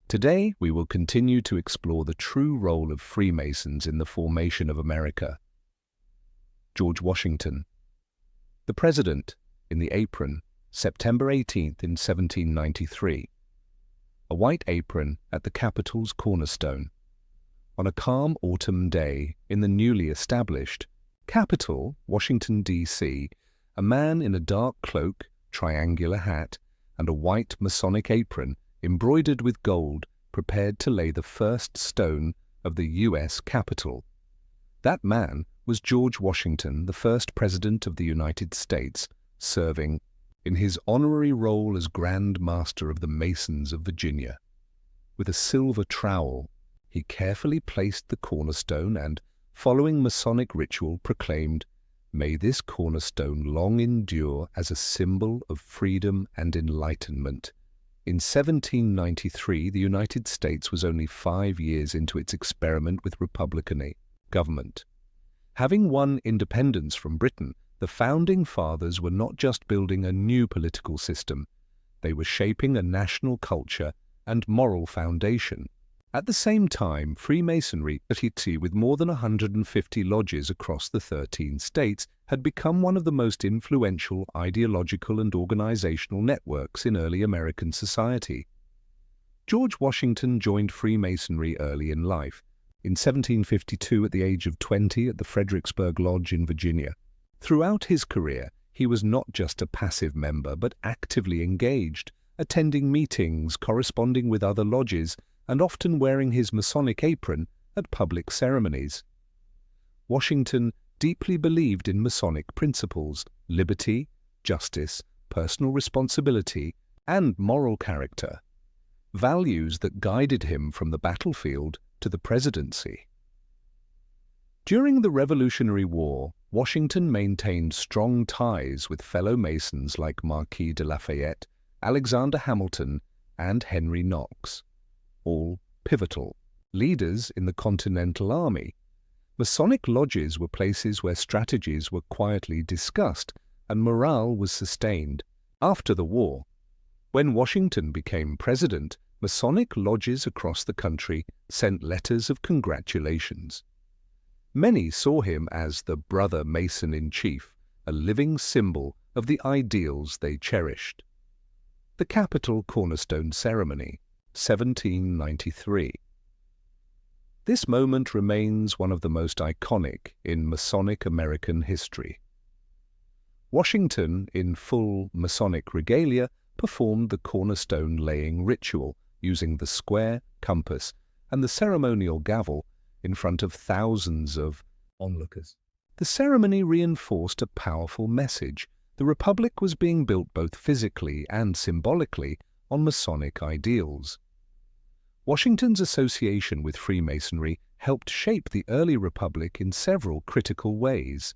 Today, we will continue to explore the true role of Freemasons in the formation of America. George Washington. The President, in the apron, September 18th in 1793. A white apron at the Capitol's cornerstone. On a calm autumn day in the newly established Capitol, Washington, D.C., a man in a dark cloak, triangular hat, and a white Masonic apron embroidered with gold prepared to lay the first stone of the U.S. Capitol. That man was George Washington, the first President of the United States, serving in his honorary role as Grand Master of the Masons of Virginia. With a silver trowel, he carefully placed the cornerstone and, following Masonic ritual, proclaimed, "May this cornerstone long endure as a symbol of freedom and enlightenment." In 1793, the United States was only 5 years into its experiment with Republican government. Having won independence from Britain, the Founding Fathers were not just building a new political system, they were shaping a national culture and moral foundation. At the same time, Freemasonry, with more than 150 lodges across the 13 states, had become one of the most influential ideological and organizational networks in early American society. George Washington joined Freemasonry early in life, in 1752 at the age of 20 at the Fredericksburg Lodge in Virginia. Throughout his career, he was not just a passive member but actively engaged, attending meetings, corresponding with other lodges, and often wearing his Masonic apron at public ceremonies. Washington deeply believed in Masonic principles, liberty, justice, personal responsibility, and moral character, values that guided him from the battlefield to the presidency. During the Revolutionary War, Washington maintained strong ties with fellow Masons like Marquis de Lafayette, Alexander Hamilton, and Henry Knox, all pivotal leaders in the Continental Army. Masonic lodges were places where strategies were quietly discussed and morale was sustained. After the war, when Washington became president, Masonic lodges across the country sent letters of congratulations. Many saw him as the brother Mason-in-Chief, a living symbol of the ideals they cherished. The Capitol Cornerstone Ceremony, 1793. This moment remains one of the most iconic in Masonic American history. Washington, in full Masonic regalia, performed the cornerstone laying ritual using the square, compass, and the ceremonial gavel in front of thousands of onlookers. The ceremony reinforced a powerful message. The Republic was being built both physically and symbolically on Masonic ideals. Washington's association with Freemasonry helped shape the early Republic in several critical ways.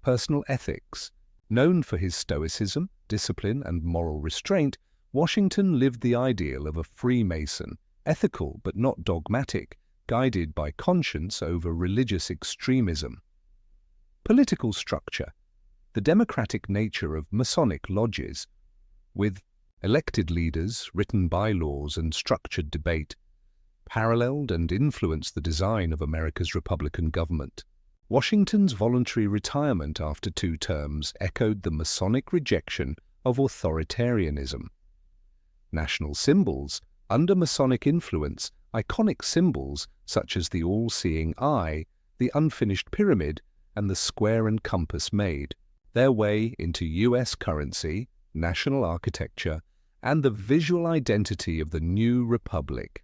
Personal ethics. Known for his stoicism, discipline, and moral restraint, Washington lived the ideal of a Freemason, ethical but not dogmatic, guided by conscience over religious extremism. Political structure. The democratic nature of Masonic lodges, with elected leaders, written bylaws, and structured debate, paralleled and influenced the design of America's Republican government. Washington's voluntary retirement after 2 terms echoed the Masonic rejection of authoritarianism. National symbols. Under Masonic influence, iconic symbols such as the all-seeing eye, the unfinished pyramid, and the square and compass made their way into U.S. currency, national architecture, and the visual identity of the new republic.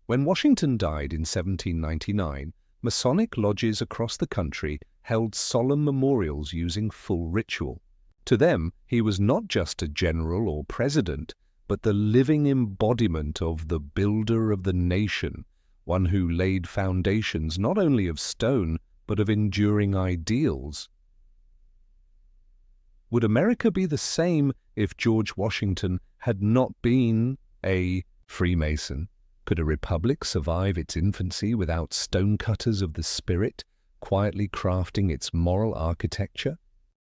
When Washington died in 1799, Masonic lodges across the country held solemn memorials using full ritual. To them, he was not just a general or president, but the living embodiment of the builder of the nation, one who laid foundations not only of stone, but of enduring ideals. Would America be the same if George Washington had not been a Freemason? Could a republic survive its infancy without stonecutters of the spirit, quietly crafting its moral architecture?